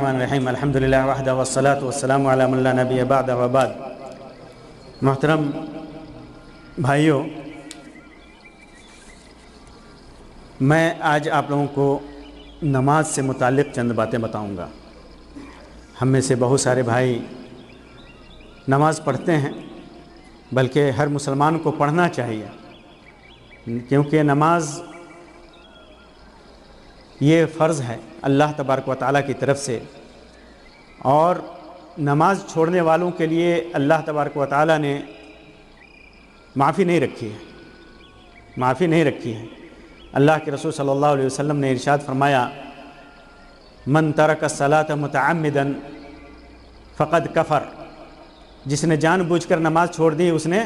الرحمن الرحیم الحمدللہ وحدہ والصلاة والسلام علی من لا نبی بعد وبعد۔ محترم بھائیوں، میں آج آپ لوگوں کو نماز سے متعلق چند باتیں بتاؤں گا۔ ہم میں سے بہت سارے بھائی نماز پڑھتے ہیں، بلکہ ہر مسلمان کو پڑھنا چاہیے، کیونکہ نماز یہ فرض ہے اللہ تبارک و تعالیٰ کی طرف سے، اور نماز چھوڑنے والوں کے لیے اللہ تبارک و تعالیٰ نے معافی نہیں رکھی ہے۔ اللہ کے رسول صلی اللہ علیہ وسلم نے ارشاد فرمایا، من ترک الصلاۃ متعمدا فقد کفر، جس نے جان بوجھ کر نماز چھوڑ دی اس نے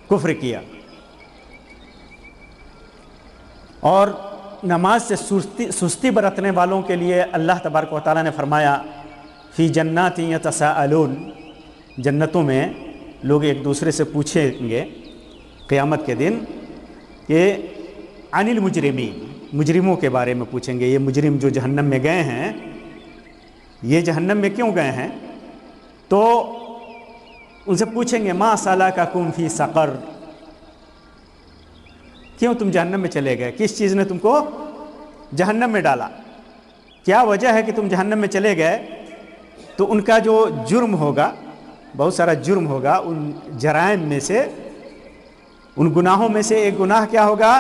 کفر کیا۔ اور نماز سے سستی برتنے والوں کے لیے اللہ تبارک و تعالیٰ نے فرمایا، فی جنات یتساءلون، جنتوں میں لوگ ایک دوسرے سے پوچھیں گے قیامت کے دن کہ عن المجرمین، مجرموں کے بارے میں پوچھیں گے۔ یہ مجرم جو جہنم میں گئے ہیں، یہ جہنم میں کیوں گئے ہیں؟ تو ان سے پوچھیں گے، ما سلککم فی سقر، کیوں تم جہنم میں چلے گئے؟ کس چیز نے تم کو جہنم میں ڈالا؟ کیا وجہ ہے کہ تم جہنم میں چلے گئے؟ تو ان کا جو جرم ہوگا، بہت سارا جرم ہوگا، ان جرائم میں سے، ان گناہوں میں سے ایک گناہ کیا ہوگا؟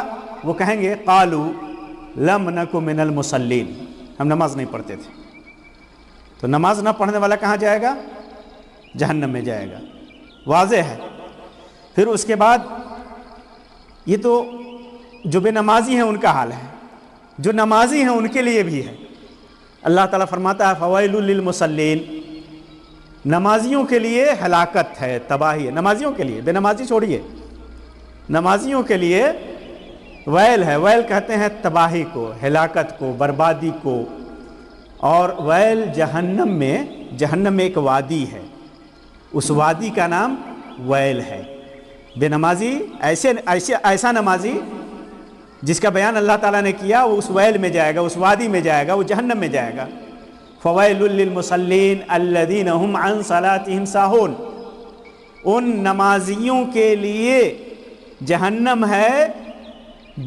وہ کہیں گے قالوا لم نک من المصلین، ہم نماز نہیں پڑھتے تھے۔ تو نماز نہ پڑھنے والا کہاں جائے گا؟ جہنم میں جائے گا، واضح ہے۔ پھر اس کے بعد یہ تو جو بے نمازی ہیں ان کا حال ہے، جو نمازی ہیں ان کے لیے بھی ہے۔ اللہ تعالیٰ فرماتا ہے فویل للمصلین، نمازیوں کے لیے ہلاکت ہے، تباہی ہے، نمازیوں کے لیے، بے نمازی چھوڑیے، نمازیوں کے لیے ویل ہے۔ ویل کہتے ہیں تباہی کو، ہلاکت کو، بربادی کو۔ اور ویل جہنم میں ایک وادی ہے، اس وادی کا نام ویل ہے۔ بے نمازی ایسا نمازی جس کا بیان اللہ تعالیٰ نے کیا، وہ اس ویل میں جائے گا، اس وادی میں جائے گا، وہ جہنم میں جائے گا۔ فویل للمصلین الذین هم عن صلاتهم ساہون، ان نمازیوں کے لیے جہنم ہے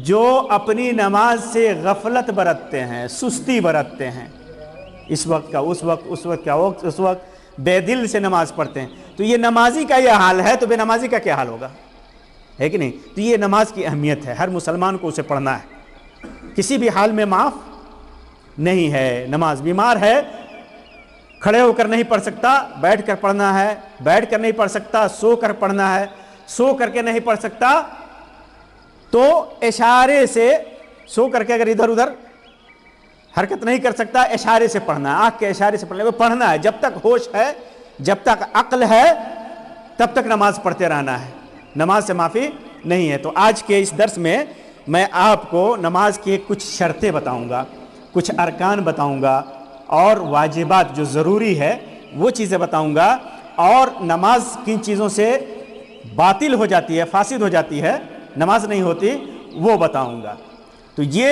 جو اپنی نماز سے غفلت برتتے ہیں، سستی برتتے ہیں، اس وقت کا بے دل سے نماز پڑھتے ہیں۔ تو یہ نمازی کا یہ حال ہے، تو بے نمازی کا کیا حال ہوگا؟ ہے کہ نہیں؟ تو یہ نماز کی اہمیت ہے، ہر مسلمان کو اسے پڑھنا ہے، کسی بھی حال میں معاف نہیں ہے۔ نماز بیمار ہے، کھڑے ہو کر نہیں پڑھ سکتا، بیٹھ کر پڑھنا ہے، بیٹھ کر نہیں پڑھ سکتا، سو کر پڑھنا ہے، سو کر کے نہیں پڑھ سکتا تو اشارے سے، سو کر کے اگر ادھر ادھر حرکت نہیں کر سکتا، اشارے سے پڑھنا ہے، آنکھ کے اشارے سے پڑھنا ہے۔ جب تک ہوش ہے، جب تک عقل ہے، تب تک نماز پڑھتے رہنا ہے، نماز سے معافی نہیں ہے۔ تو آج کے اس درس میں میں آپ کو نماز کی کچھ شرطیں بتاؤں گا، کچھ ارکان بتاؤں گا، اور واجبات جو ضروری ہے وہ چیزیں بتاؤں گا، اور نماز کن چیزوں سے باطل ہو جاتی ہے، فاسد ہو جاتی ہے، نماز نہیں ہوتی، وہ بتاؤں گا۔ تو یہ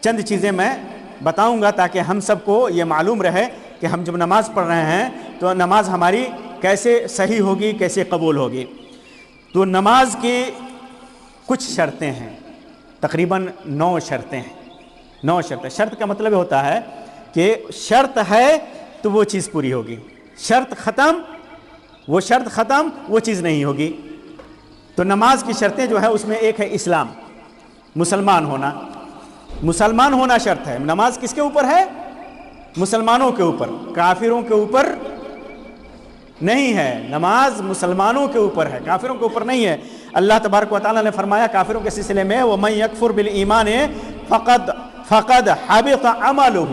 چند چیزیں میں بتاؤں گا تاکہ ہم سب کو یہ معلوم رہے کہ ہم جب نماز پڑھ رہے ہیں تو نماز ہماری کیسے صحیح ہوگی، کیسے قبول ہوگی۔ تو نماز کی کچھ شرطیں ہیں، تقریباً 9 شرطیں ہیں۔ 9 شرطیں، شرط کا مطلب ہوتا ہے کہ شرط ہے تو وہ چیز پوری ہوگی، شرط ختم وہ چیز نہیں ہوگی۔ تو نماز کی شرطیں جو ہے اس میں ایک ہے اسلام، مسلمان ہونا شرط ہے۔ نماز کس کے اوپر ہے؟ مسلمانوں کے اوپر، کافروں کے اوپر نہیں ہے۔ نماز مسلمانوں کے اوپر ہے، کافروں کے اوپر نہیں ہے۔ اللہ تبارک و تعالیٰ نے فرمایا کافروں کے سلسلے میں، وَمَن يَكْفُرْ بِالْإِيمَانِ فَقَدْ حَبِطَ عَمَلُهُ،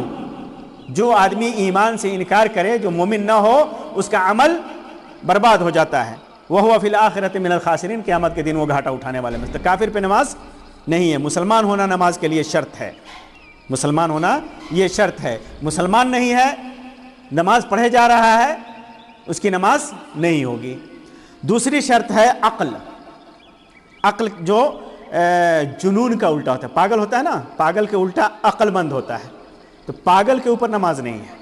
جو آدمی ایمان سے انکار کرے، جو مومن نہ ہو، اس کا عمل برباد ہو جاتا ہے۔ وَهُوَ فِي الْآخِرَةِ مِنَ الْخَاسِرِينَ، قیامت کے دن وہ گھاٹا اٹھانے والے میں۔ تو کافر پہ نماز نہیں ہے۔ مسلمان ہونا نماز کے لیے شرط ہے، مسلمان ہونا یہ شرط ہے۔ مسلمان نہیں ہے، نماز پڑھے جا رہا ہے، اس کی نماز نہیں ہوگی۔ دوسری شرط ہے عقل جو جنون کا الٹا ہوتا ہے، پاگل ہوتا ہے نا، پاگل کے الٹا عقل مند ہوتا ہے۔ تو پاگل کے اوپر نماز نہیں ہے،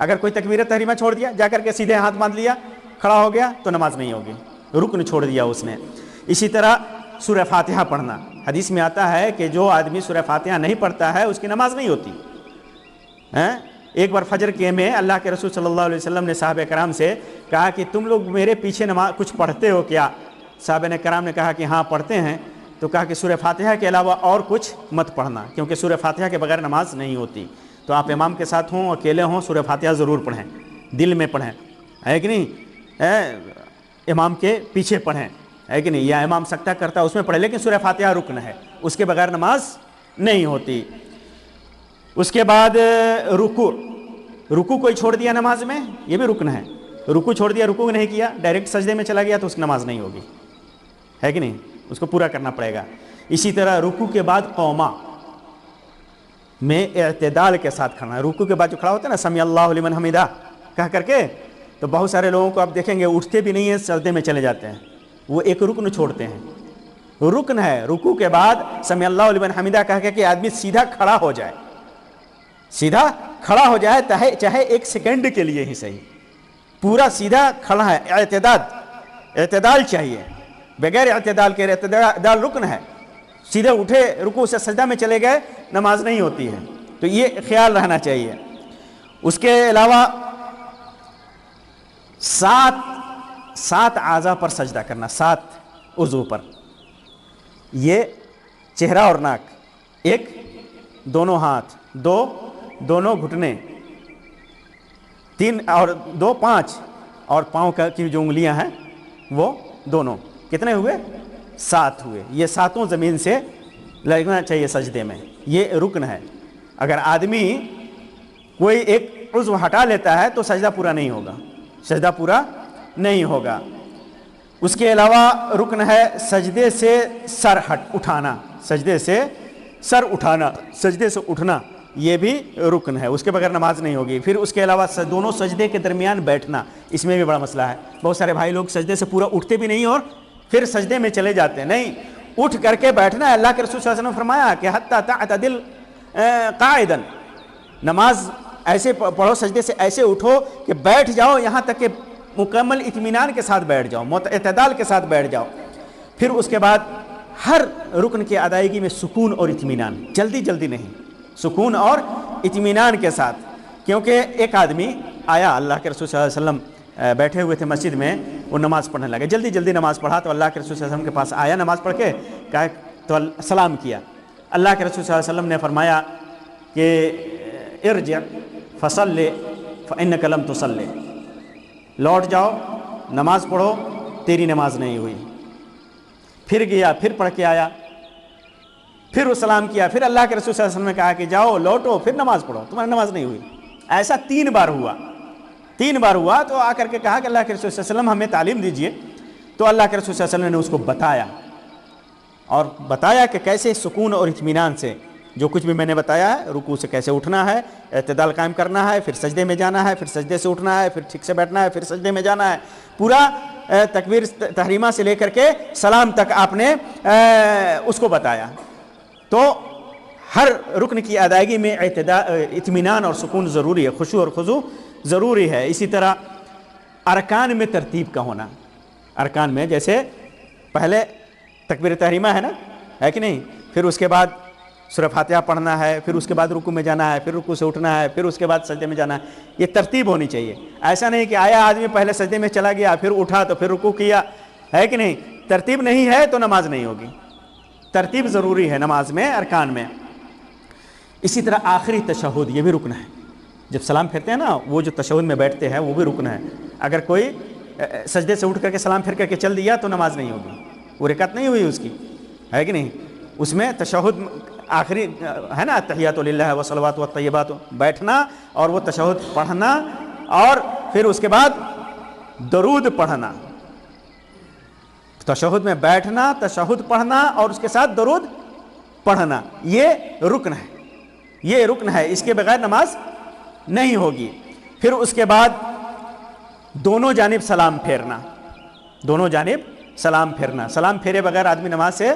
اگر کوئی تکبیر تحریمہ چھوڑ دیا، جا کر کے سیدھے ہاتھ باندھ لیا، کھڑا ہو گیا، تو نماز نہیں ہوگی، رکن چھوڑ دیا اس نے۔ اسی طرح سورہ فاتحہ پڑھنا، حدیث میں آتا ہے کہ جو آدمی سورہ فاتحہ نہیں پڑھتا ہے اس کی نماز نہیں ہوتی۔ ایک بار فجر کے میں اللہ کے رسول صلی اللہ علیہ وسلم نے صحابہ کرام سے کہا کہ تم لوگ میرے پیچھے نماز کچھ پڑھتے ہو کیا؟ صحابہ کرام نے کہا کہ ہاں پڑھتے ہیں۔ تو کہا کہ سورہ فاتحہ کے علاوہ اور کچھ مت پڑھنا، کیونکہ سورہ فاتحہ کے بغیر نماز نہیں ہوتی۔ تو آپ امام کے ساتھ ہوں، اکیلے ہوں، سورہ فاتحہ ضرور پڑھیں، دل میں پڑھیں، ہے کہ نہیں؟ امام کے پیچھے پڑھیں، ہے کہ نہیں؟ یا امام سکتہ کرتا ہے اس میں پڑھے، لیکن سورہ فاتحہ رکن ہے، اس کے بغیر نماز نہیں ہوتی۔ اس کے بعد رکوع کوئی چھوڑ دیا نماز میں، یہ بھی رکن ہے۔ رکوع چھوڑ دیا، رکوع نہیں کیا، ڈائریکٹ سجدے میں چلا گیا تو اس کی نماز نہیں ہوگی، ہے کہ نہیں؟ اس کو پورا کرنا پڑے گا۔ اسی طرح رکوع کے بعد قوما میں اعتدال کے ساتھ کھڑنا، رکوع کے بعد جو کھڑا ہوتا ہے نا سمیع اللہ لمن حمیدہ کہہ کر کے، تو بہت سارے لوگوں کو آپ دیکھیں گے اٹھتے بھی نہیں ہیں، سجدے میں چلے جاتے ہیں، وہ ایک رکن چھوڑتے ہیں۔ رکن ہے رکوع کے بعد سمیع اللہ لمن حمیدہ کہہ کر کے آدمی سیدھا کھڑا ہو جائے، سیدھا کھڑا ہو جائے، چاہے ایک سیکنڈ کے لیے ہی صحیح، پورا سیدھا کھڑا ہے۔ اعتدال چاہیے، بغیر اعتدال کے، اعتدال رکن ہے، سیدھے اٹھے رکوع سے سجدہ میں چلے گئے نماز نہیں ہوتی ہے، تو یہ خیال رہنا چاہیے۔ اس کے علاوہ سات اعضاء پر سجدہ کرنا، 7 عضو پر، یہ چہرہ اور ناک، 1 دونوں ہاتھ، 2 دونوں گھٹنے، 3 اور 2 5 اور پاؤں کی جو انگلیاں ہیں وہ دونوں، کتنے ہوئے؟ 7 ہوئے۔ یہ 7 زمین سے لگنا چاہیے سجدے میں، یہ رکن ہے۔ اگر آدمی کوئی ایک عضو ہٹا لیتا ہے تو سجدہ پورا نہیں ہوگا، سجدہ پورا نہیں ہوگا۔ اس کے علاوہ رکن ہے سجدے سے سر اٹھانا، سجدے سے سر اٹھانا، سجدے سے اٹھنا، یہ بھی رکن ہے، اس کے بغیر نماز نہیں ہوگی۔ پھر اس کے علاوہ دونوں سجدے کے درمیان بیٹھنا، اس میں بھی بڑا مسئلہ ہے۔ بہت سارے بھائی لوگ سجدے سے پورا اٹھتے بھی نہیں اور پھر سجدے میں چلے جاتے ہیں، نہیں، اٹھ کر کے بیٹھنا ہے۔ اللہ کے رسول صلی اللہ علیہ وسلم نے فرمایا کہ حتی تعتدل قاعدا، نماز ایسے پڑھو، سجدے سے ایسے اٹھو کہ بیٹھ جاؤ، یہاں تک کہ مکمل اطمینان کے ساتھ بیٹھ جاؤ، اعتدال کے ساتھ بیٹھ جاؤ۔ پھر اس کے بعد ہر رکن کی ادائیگی میں سکون اور اطمینان، جلدی جلدی نہیں، سکون اور اطمینان کے ساتھ۔ کیونکہ ایک آدمی آیا، اللہ کے رسول صلی اللہ علیہ وسلم بیٹھے ہوئے تھے مسجد میں، وہ نماز پڑھنے لگے، جلدی جلدی نماز پڑھا، تو اللہ کے رسول صلی اللہ علیہ وسلم کے پاس آیا نماز پڑھ کے، کہا تو سلام کیا۔ اللہ کے رسول صلی اللہ علیہ وسلم نے فرمایا کہ ارجع فصلی فانک لم تصلی، لوٹ جاؤ، نماز پڑھو، تیری نماز نہیں ہوئی۔ پھر گیا، پھر پڑھ کے آیا، پھر وہ سلام کیا، پھر اللہ کے رسول صلی اللہ علیہ وسلم نے کہا کہ جاؤ لوٹو، پھر نماز پڑھو، تمہاری نماز نہیں ہوئی۔ ایسا 3 بار ہوا، 3 بار ہوا، تو آ کر کے کہا کہ اللہ کے رسول صلی اللہ علیہ وسلم ہمیں تعلیم دیجئے۔ تو اللہ کے رسول صلی اللہ علیہ وسلم نے اس کو بتایا، اور بتایا کہ کیسے سکون اور اطمینان سے جو کچھ بھی میں نے بتایا ہے، رکوع سے کیسے اٹھنا ہے، اعتدال قائم کرنا ہے، پھر سجدے میں جانا ہے، پھر سجدے سے اٹھنا ہے، پھر ٹھیک سے بیٹھنا ہے، پھر سجدے میں جانا ہے، پورا تکبیر تحریمہ سے لے کر کے سلام تک آپ نے اس کو بتایا۔ تو ہر رکن کی ادائیگی میں اطمینان اور سکون ضروری ہے، خشوع اور خضوع ضروری ہے۔ اسی طرح ارکان میں ترتیب کا ہونا، ارکان میں جیسے پہلے تکبیر تحریمہ ہے نا، ہے کہ نہیں، پھر اس کے بعد سورہ فاتحہ پڑھنا ہے، پھر اس کے بعد رکوع میں جانا ہے، پھر رکوع سے اٹھنا ہے، پھر اس کے بعد سجدے میں جانا ہے، یہ ترتیب ہونی چاہیے۔ ایسا نہیں کہ آیا آدمی پہلے سجدے میں چلا گیا، پھر اٹھا تو پھر رکوع کیا، ہے کہ نہیں؟ ترتیب نہیں ہے تو نماز نہیں ہوگی، ترتیب ضروری ہے نماز میں، ارکان میں۔ اسی طرح آخری تشہد، یہ بھی رکن ہے، جب سلام پھرتے ہیں نا، وہ جو تشہد میں بیٹھتے ہیں وہ بھی رکن ہے۔ اگر کوئی سجدے سے اٹھ کر کے سلام پھر کر کے چل دیا تو نماز نہیں ہوگی، وہ رکعت نہیں ہوئی اس کی، ہے کہ نہیں؟ اس میں تشہد آخری ہے نا، التحیات للہ والصلوات والطیبات، بیٹھنا اور وہ تشہد پڑھنا، اور پھر اس کے بعد درود پڑھنا، تشہد میں بیٹھنا، تشہد پڑھنا اور اس کے ساتھ درود پڑھنا، یہ رکن ہے، یہ رکن ہے، اس کے بغیر نماز نہیں ہوگی۔ پھر اس کے بعد دونوں جانب سلام پھیرنا، دونوں جانب سلام پھیرنا، سلام پھیرے بغیر آدمی نماز سے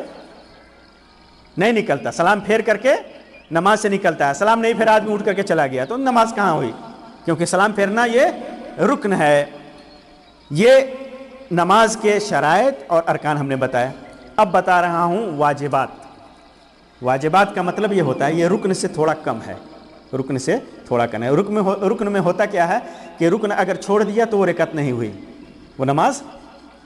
نہیں نکلتا، سلام پھیر کر کے نماز سے نکلتا ہے، سلام نہیں پھیرا آدمی اٹھ کر کے چلا گیا تو نماز کہاں ہوئی؟ کیونکہ سلام پھیرنا یہ رکن ہے. یہ نماز کے شرائط اور ارکان ہم نے بتایا. اب بتا رہا ہوں واجبات. واجبات کا مطلب یہ ہوتا ہے یہ رکن سے تھوڑا کم ہے, رکن سے تھوڑا کم ہے. رکن میں ہوتا کیا ہے کہ رکن اگر چھوڑ دیا تو وہ رکعت نہیں ہوئی, وہ نماز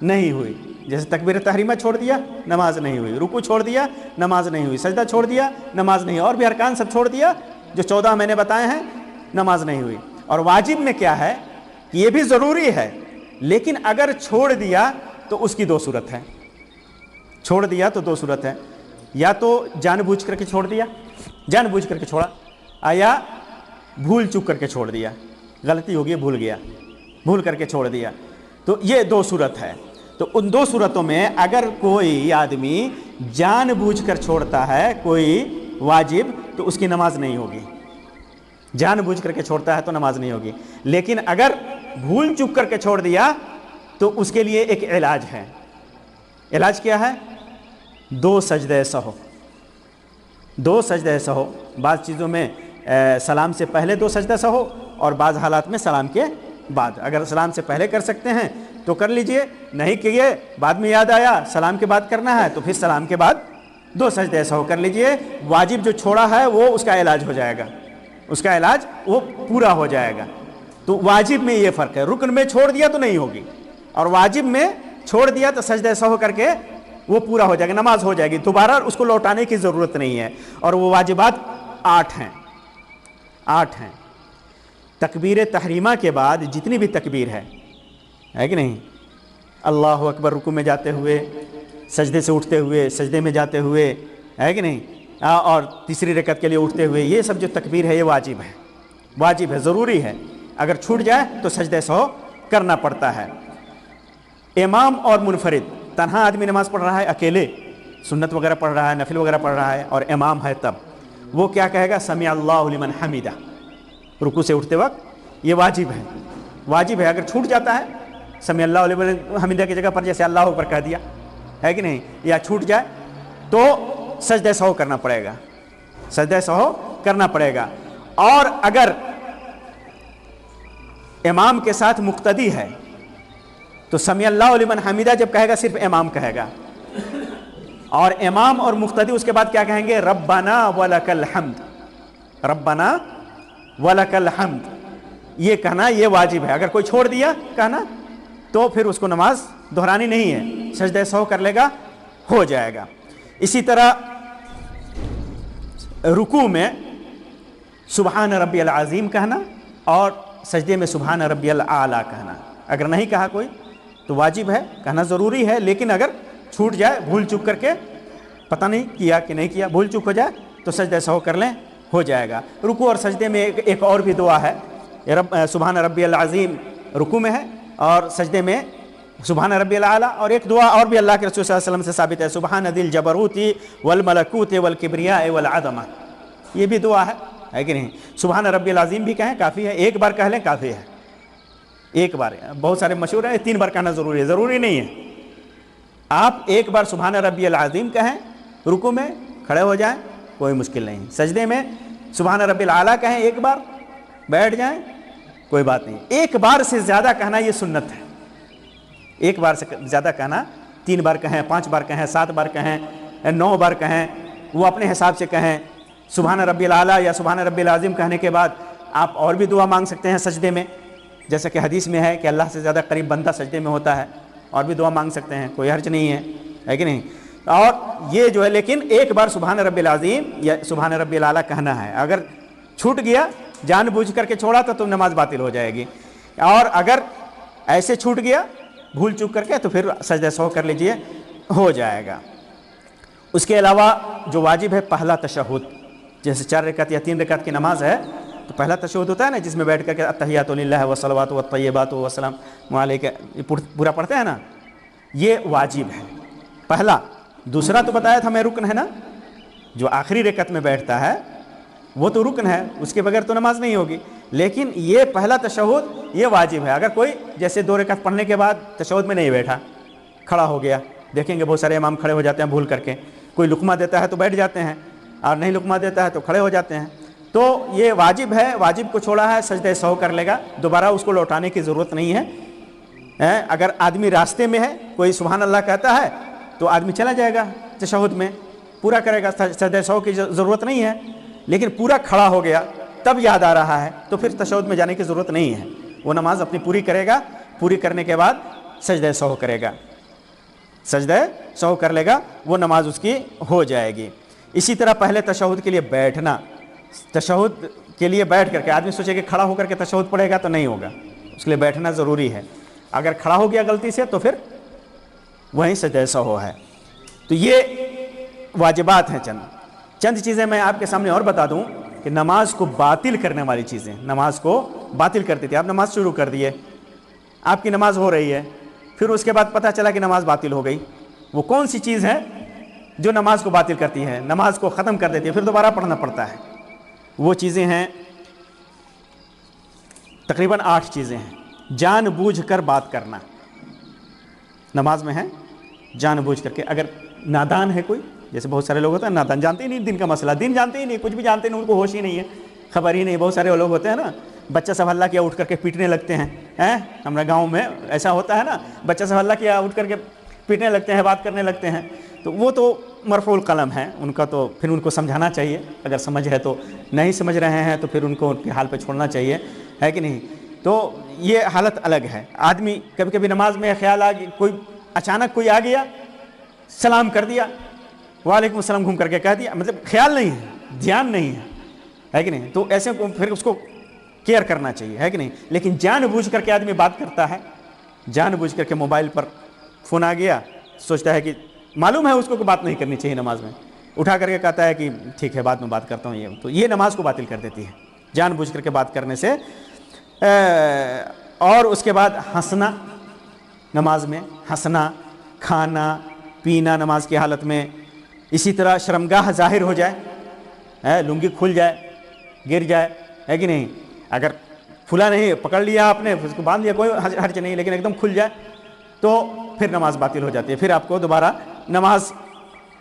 نہیں ہوئی. جیسے تکبیر تحریمہ چھوڑ دیا نماز نہیں ہوئی, رکوع چھوڑ دیا نماز نہیں ہوئی, سجدہ چھوڑ دیا نماز نہیں ہوئی, اور بھی ارکان سب چھوڑ دیا جو 14 میں نے بتائے ہیں, نماز نہیں ہوئی. اور واجب میں کیا ہے کہ یہ بھی ضروری ہے, لیکن اگر چھوڑ دیا تو اس کی 2 صورت ہے. چھوڑ دیا تو 2 صورت ہے, یا تو جان بوجھ کر کے چھوڑ دیا, جان بوجھ کر کے چھوڑا, یا بھول چوک کر کے چھوڑ دیا, غلطی ہو گئی بھول گیا, بھول کر کے چھوڑ دیا. تو یہ 2 صورت ہے. تو ان 2 صورتوں میں اگر کوئی آدمی جان بوجھ کر چھوڑتا ہے کوئی واجب تو اس کی نماز نہیں ہوگی. جان بوجھ کر کے چھوڑتا ہے تو نماز نہیں ہوگی. لیکن اگر بھول چوک کر کے چھوڑ دیا تو اس کے لیے ایک علاج ہے. علاج کیا ہے؟ 2 سجدہ سہو. 2 سجدہ سہو. بعض چیزوں میں سلام سے پہلے 2 سجدہ سہو, اور بعض حالات میں سلام کے بعد. اگر سلام سے پہلے کر سکتے ہیں تو کر لیجئے, نہیں کیے بعد میں یاد آیا سلام کے بعد کرنا ہے تو پھر سلام کے بعد 2 سجدہ سہو کر لیجئے. واجب جو چھوڑا ہے وہ اس کا علاج ہو جائے گا, اس کا علاج وہ پورا ہو جائے گا. تو واجب میں یہ فرق ہے, رکن میں چھوڑ دیا تو نہیں ہوگی, اور واجب میں چھوڑ دیا تو سجدہ سہو کر کے وہ پورا ہو جائے گا, نماز ہو جائے گی, دوبارہ اس کو لوٹانے کی ضرورت نہیں ہے. اور وہ واجبات 8 ہیں. 8 ہیں. تکبیر تحریمہ کے بعد جتنی بھی تکبیر ہے کہ نہیں, اللہ اکبر رکوع میں جاتے ہوئے, سجدے سے اٹھتے ہوئے, سجدے میں جاتے ہوئے, ہے کہ نہیں, اور تیسری رکعت کے لیے اٹھتے ہوئے, یہ سب جو تکبیر ہے یہ واجب ہے, واجب ہے, ضروری ہے. اگر چھوٹ جائے تو سجدہ سہو کرنا پڑتا ہے. امام اور منفرد, تنہا آدمی نماز پڑھ رہا ہے اکیلے, سنت وغیرہ پڑھ رہا ہے, نفل وغیرہ پڑھ رہا ہے, اور امام ہے تب وہ کیا کہے گا؟ سمع اللہ لمن حمیدہ. رکوع سے اٹھتے وقت یہ واجب ہے, واجب ہے. اگر چھوٹ جاتا ہے سمع اللہ لمن حمیدہ کی جگہ پر جیسے اللہ اکبر کہہ دیا, ہے کہ نہیں, یا چھوٹ جائے تو سجدہ سہو کرنا پڑے گا, سجدہ سہو کرنا پڑے گا. اور اگر امام کے ساتھ مقتدی ہے تو سمع اللہ لمن حمیدہ جب کہے گا صرف امام کہے گا, اور امام اور مقتدی اس کے بعد کیا کہیں گے؟ ربنا ولک الحمد, ربنا ولک الحمد. یہ کہنا یہ واجب ہے. اگر کوئی چھوڑ دیا کہنا تو پھر اس کو نماز دہرانی نہیں ہے, سجدہ سہو کر لے گا, ہو جائے گا. اسی طرح رکوع میں سبحان ربی العظیم کہنا, اور سجدے میں سبحان ربی الاعلیٰ کہنا. اگر نہیں کہا کوئی تو واجب ہے, کہنا ضروری ہے, لیکن اگر چھوٹ جائے بھول چوک کر کے, پتہ نہیں کیا کہ نہیں کیا, بھول چوک ہو جائے تو سجدہ سہو کر لیں, ہو جائے گا. رکوع اور سجدے میں ایک اور بھی دعا ہے, سبحان ربی العظیم رکوع میں ہے, اور سجدے میں سبحان ربی الاعلیٰ. اور ایک دعا اور بھی اللہ کے رسول صلی اللہ علیہ وسلم سے ثابت ہے, سبحان ذی الجبروت والملکوت والکبریاء والعظمہ. یہ بھی دعا ہے کہ نہیں. سبحان ربی العظیم بھی کہیں کافی ہے, ایک بار کہہ لیں کافی ہے, ایک بار. بہت سارے مشہور ہیں 3 بار کہنا ضروری ہے, ضروری نہیں ہے. آپ ایک بار سبحان ربی العظیم کہیں, رکوع میں کھڑے ہو جائیں, کوئی مشکل نہیں. سجدے میں سبحان ربی الاعلیٰ کہیں ایک بار, بیٹھ جائیں, کوئی بات نہیں. ایک بار سے زیادہ کہنا یہ سنت ہے. ایک بار سے زیادہ کہنا, 3 بار کہیں, 5 بار کہیں, 7 بار کہیں, 9 بار کہیں, وہ اپنے حساب سے کہیں. سبحان ربی الاعلیٰ یا سبحان ربی العظیم کہنے کے بعد آپ اور بھی دعا مانگ سکتے ہیں سجدے میں, جیسا کہ حدیث میں ہے کہ اللہ سے زیادہ قریب بندہ سجدے میں ہوتا ہے, اور بھی دعا مانگ سکتے ہیں, کوئی حرج نہیں ہے کہ نہیں. اور یہ جو ہے, لیکن ایک بار سبحان ربی العظیم یا سبحان ربی الاعلیٰ کہنا ہے. اگر چھوٹ گیا, جان بوجھ کر کے چھوڑا تو نماز باطل ہو جائے گی, اور اگر ایسے چھوٹ گیا بھول چوک کر کے تو پھر سجدہ سہو کر لیجئے, ہو جائے گا. اس کے علاوہ جو واجب ہے پہلا تشہد, جیسے 4 رکعت یا 3 رکعت کی نماز ہے تو پہلا تشہد ہوتا ہے نا, جس میں بیٹھ کر کے التحیات للہ والصلوات والطیبات والسلام علیک پورا پڑھتے ہیں نا, یہ واجب ہے پہلا. دوسرا تو بتایا تھا میں رکن ہے نا, جو آخری رکعت میں بیٹھتا ہے وہ تو رکن ہے, اس کے بغیر تو نماز نہیں ہوگی. لیکن یہ پہلا تشہد یہ واجب ہے. اگر کوئی جیسے 2 رکعت پڑھنے کے بعد تشہد میں نہیں بیٹھا, کھڑا ہو گیا, دیکھیں گے بہت سارے امام کھڑے ہو جاتے ہیں بھول کر کے, کوئی لقمہ دیتا ہے تو بیٹھ جاتے ہیں, اور نہیں لقمہ دیتا ہے تو کھڑے ہو جاتے ہیں. تو یہ واجب ہے، واجب کو چھوڑا ہے سجدہ سہو کر لے گا، دوبارہ اس کو لوٹانے کی ضرورت نہیں ہے۔ اگر آدمی راستے میں ہے، کوئی سبحان اللہ کہتا ہے تو آدمی چلا جائے گا تشہد میں، پورا کرے گا، سجدہ سہو کی ضرورت نہیں ہے۔ لیکن پورا کھڑا ہو گیا تب یاد آ رہا ہے تو پھر تشہد میں جانے کی ضرورت نہیں ہے، وہ نماز اپنی پوری کرے گا، پوری کرنے کے بعد سجدہ سہو کرے گا، سجدہ سہو کر لے گا، وہ نماز اس کی ہو جائے گی۔ اسی طرح پہلے تشہد کے لیے بیٹھنا، تشہد کے لیے بیٹھ کر کے آدمی سوچے کہ کھڑا ہو کر کے تشہد پڑھے گا تو نہیں ہوگا، اس کے لیے بیٹھنا ضروری ہے۔ اگر کھڑا ہو گیا غلطی سے تو پھر وہیں سجدہ سہو ہے۔ تو یہ واجبات ہیں، چند چیزیں میں آپ کے سامنے اور بتا دوں کہ نماز کو باطل کرنے والی چیزیں، نماز کو باطل کرتی تھی۔ آپ نماز شروع کر دیے، آپ کی نماز ہو رہی ہے، پھر اس کے بعد پتہ چلا کہ نماز باطل ہو گئی، وہ کون سی چیز ہے جو نماز کو باطل کرتی ہے، نماز کو ختم کر دیتی ہے، پھر دوبارہ پڑھنا پڑتا ہے؟ وہ چیزیں ہیں تقریباً 8 چیزیں ہیں۔ جان بوجھ کر بات کرنا نماز میں ہے، جان بوجھ کر کے۔ اگر نادان ہے کوئی، جیسے بہت سارے لوگ ہوتے ہیں نادان، جانتے ہی نہیں دین کا مسئلہ، دین جانتے ہی نہیں، کچھ بھی جانتے نہیں، ان کو ہوش ہی نہیں ہے، خبر ہی نہیں۔ بہت سارے لوگ ہوتے ہیں نا، بچہ سب ہلہ کیا اٹھ کر کے پیٹنے لگتے ہیں، ہمارے گاؤں میں ایسا ہوتا ہے نا، بچہ سب ہلہ کیا اٹھ کر کے پیٹنے لگتے ہیں، بات کرنے لگتے ہیں، تو وہ تو مرفوع القلم ہے ان کا، تو پھر ان کو سمجھانا چاہیے، اگر سمجھ ہے تو، نہیں سمجھ رہے ہیں تو پھر ان کو ان کے حال پہ چھوڑنا چاہیے، ہے کہ نہیں؟ تو یہ حالت الگ ہے۔ آدمی کبھی کبھی نماز میں خیال آ گیا، کوئی اچانک کوئی آ گیا، سلام کر دیا، وعلیکم السلام گھوم کر کے کہہ دیا، مطلب خیال نہیں ہے، دھیان نہیں ہے کہ نہیں؟ تو ایسے کو پھر اس کو کیئر کرنا چاہیے، ہے کہ نہیں؟ لیکن جان بوجھ کر کے آدمی بات کرتا ہے، جان بوجھ کر کے موبائل پر فون آ گیا، سوچتا ہے کہ معلوم ہے اس کو کہ بات نہیں کرنی چاہیے نماز میں، اٹھا کر کے کہتا ہے کہ ٹھیک ہے بعد میں بات کرتا ہوں، تو یہ نماز کو باطل کر دیتی ہے، جان بوجھ کر کے بات کرنے سے۔ اور اس کے بعد ہنسنا، نماز میں ہنسنا، کھانا پینا نماز کی حالت میں، اسی طرح شرمگاہ ظاہر ہو جائے، لنگی کھل جائے، گر جائے، ہے کہ نہیں؟ اگر کھلا نہیں، پکڑ لیا آپ نے، اس کو باندھ لیا، کوئی حرج نہیں، لیکن ایک دم کھل جائے تو پھر نماز باطل ہو جاتی ہے، پھر آپ کو دوبارہ نماز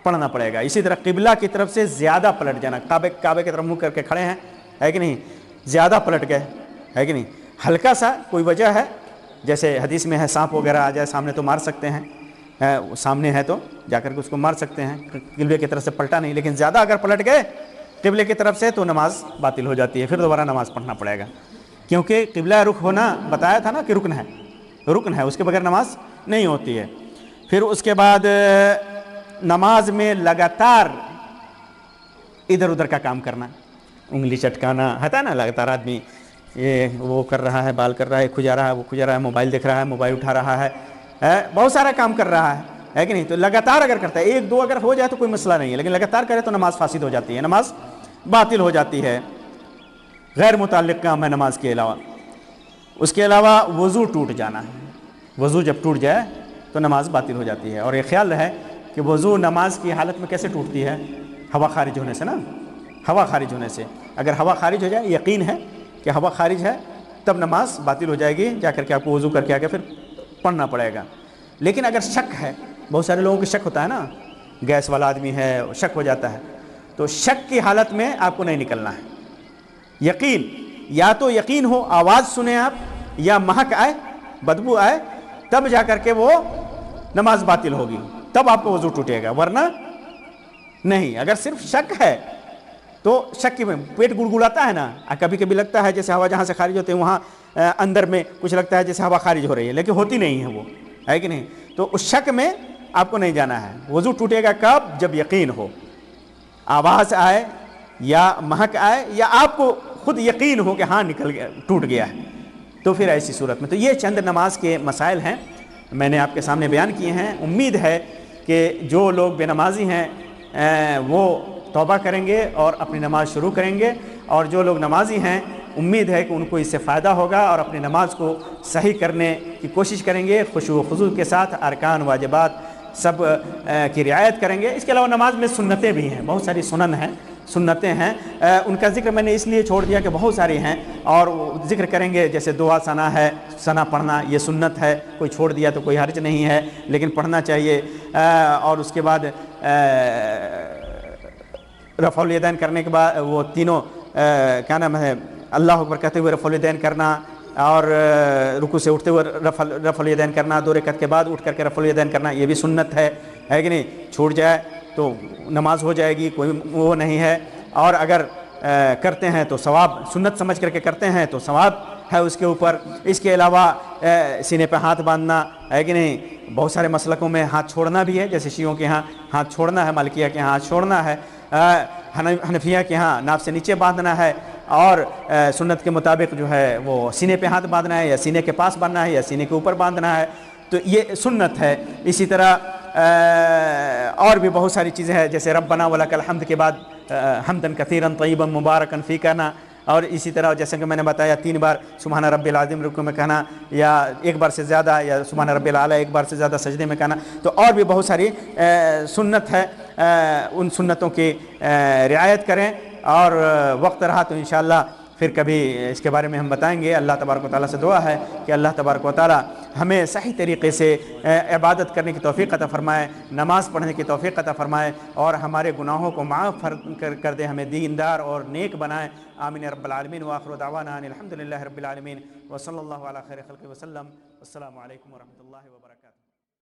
پڑھنا پڑے گا۔ اسی طرح قبلہ کی طرف سے زیادہ پلٹ جانا، کعبے کی طرف منہ کر کے کھڑے ہیں، ہے کہ نہیں، زیادہ پلٹ گئے، ہے کہ نہیں، ہلکا سا کوئی وجہ ہے، جیسے حدیث میں ہے سانپ وغیرہ آ جائے سامنے تو مار سکتے ہیں، سامنے ہے تو جا کر کے اس کو مار سکتے ہیں، قبلے کی طرف سے پلٹا نہیں، لیکن زیادہ اگر پلٹ گئے قبلے کی طرف سے تو نماز باطل ہو جاتی ہے، پھر دوبارہ نماز پڑھنا پڑے گا، کیونکہ قبلہ رخ ہونا بتایا تھا نا کہ رکن ہے، اس کے بغیر نماز نہیں ہوتی ہے۔ پھر اس کے بعد نماز میں لگاتار ادھر ادھر کا کام کرنا، انگلی چٹکانا، ہے نا، لگاتار آدمی یہ وہ کر رہا ہے، بال کر رہا ہے، کھجا رہا ہے، وہ کھجا رہا ہے، موبائل دیکھ رہا ہے، موبائل اٹھا رہا ہے، بہت سارا کام کر رہا ہے کہ نہیں؟ تو لگاتار اگر کرتا ہے، ایک دو اگر ہو جائے تو کوئی مسئلہ نہیں ہے، لیکن لگاتار کرے تو نماز فاسد ہو جاتی ہے، نماز باطل ہو جاتی ہے۔ غیر متعلق کام ہے نماز کے علاوہ، اس کے علاوہ وضو ٹوٹ جانا، وضو جب ٹوٹ جائے تو نماز باطل ہو جاتی ہے۔ اور یہ خیال رہے کہ وضو نماز کی حالت میں کیسے ٹوٹتی ہے؟ ہوا خارج ہونے سے نا، ہوا خارج ہونے سے، اگر ہوا خارج ہو جائے، یقین ہے کہ ہوا خارج ہے، تب نماز باطل ہو جائے گی، جا کر کے آپ کو وضو کر کے آ کے پھر پڑھنا پڑے گا۔ لیکن اگر شک ہے، بہت سارے لوگوں کو شک ہوتا ہے نا، گیس والا آدمی ہے، شک ہو جاتا ہے، تو شک کی حالت میں آپ کو نہیں نکلنا ہے۔ یقین، یا تو یقین ہو، آواز سنیں آپ، یا مہک آئے، بدبو آئے، تب جا کر کے وہ نماز باطل ہوگی، تب آپ کو وضو ٹوٹے گا، ورنہ نہیں۔ اگر صرف شک ہے تو شک میں پیٹ گڑگڑاتا ہے نا، کبھی کبھی لگتا ہے جیسے ہوا جہاں سے خارج ہوتے ہیں وہاں اندر میں کچھ لگتا ہے جیسے ہوا خارج ہو رہی ہے، لیکن ہوتی نہیں ہے، وہ ہے کہ نہیں؟ تو اس شک میں آپ کو نہیں جانا ہے۔ وضو ٹوٹے گا کب؟ جب یقین ہو، آواز آئے یا مہک آئے، یا آپ کو خود یقین ہو کہ ہاں نکل گیا، ٹوٹ گیا ہے، تو پھر ایسی صورت میں۔ تو یہ چند نماز کے مسائل ہیں، میں نے آپ کے سامنے بیان کیے ہیں۔ امید ہے کہ جو لوگ بے نمازی ہیں وہ توبہ کریں گے اور اپنی نماز شروع کریں گے، اور جو لوگ نمازی ہیں امید ہے کہ ان کو اس سے فائدہ ہوگا اور اپنی نماز کو صحیح کرنے کی کوشش کریں گے، خشوع و خضوع کے ساتھ ارکان واجبات سب کی رعایت کریں گے۔ اس کے علاوہ نماز میں سنتیں بھی ہیں، بہت ساری سنن ہیں، سنتیں ہیں، ان کا ذکر میں نے اس لیے چھوڑ دیا کہ بہت ساری ہیں، اور ذکر کریں گے، جیسے دعا ثنا ہے، ثنا پڑھنا یہ سنت ہے، کوئی چھوڑ دیا تو کوئی حرج نہیں ہے، لیکن پڑھنا چاہیے۔ اور اس کے بعد رفع الیدین کرنے کے بعد وہ تینوں کیا نام ہے اللہ اکبر کہتے ہوئے رفع الیدین کرنا، اور رکوع سے اٹھتے ہوئے رفع الیدین کرنا، 2 رکعت کے بعد اٹھ کر کے رفع الیدین کرنا، یہ بھی سنت ہے کہ نہیں؟ چھوٹ جائے تو نماز ہو جائے گی، کوئی وہ نہیں ہے، اور اگر کرتے ہیں تو ثواب، سنت سمجھ کر کے کرتے ہیں تو ثواب ہے اس کے اوپر۔ اس کے علاوہ سینے پہ ہاتھ باندھنا ہے کہ نہیں؟ بہت سارے مسلکوں میں ہاتھ چھوڑنا بھی ہے، جیسے شیعوں کے ہاں ہاتھ چھوڑنا ہے، مالکیہ کے ہاں ہاتھ چھوڑنا ہے، حنفیہ کے ہاں ناف سے نیچے باندھنا ہے، اور سنت کے مطابق جو ہے وہ سینے پہ ہاتھ باندھنا ہے، یا سینے کے پاس باندھنا ہے، یا سینے کے اوپر باندھنا ہے، تو یہ سنت ہے۔ اسی طرح اور بھی بہت ساری چیزیں ہیں، جیسے ربنا ولک الحمد کے بعد حمدن کثیرا طیبا مبارکا فی کہنا، اور اسی طرح جیسے کہ میں نے بتایا 3 بار سبحان رب العظیم رکوع میں کہنا، یا 1 بار سے زیادہ، یا سبحان رب الاعلیٰ 1 بار سے زیادہ سجدے میں کہنا، تو اور بھی بہت ساری سنت ہے۔ ان سنتوں کی رعایت کریں، اور وقت رہا تو انشاءاللہ پھر کبھی اس کے بارے میں ہم بتائیں گے۔ اللہ تبارک و تعالیٰ سے دعا ہے کہ اللہ تبارک و تعالیٰ ہمیں صحیح طریقے سے عبادت کرنے کی توفیق عطا فرمائے، نماز پڑھنے کی توفیق عطا فرمائے، اور ہمارے گناہوں کو معاف کر دے، ہمیں دیندار اور نیک بنائے۔ آمین رب العالمین، وآخر دعوانا ان الحمد للہ رب العالمین، وصلی اللہ علی خیر خلقہ وسلم۔ السلام علیکم ورحمۃ اللہ وبرکاتہ۔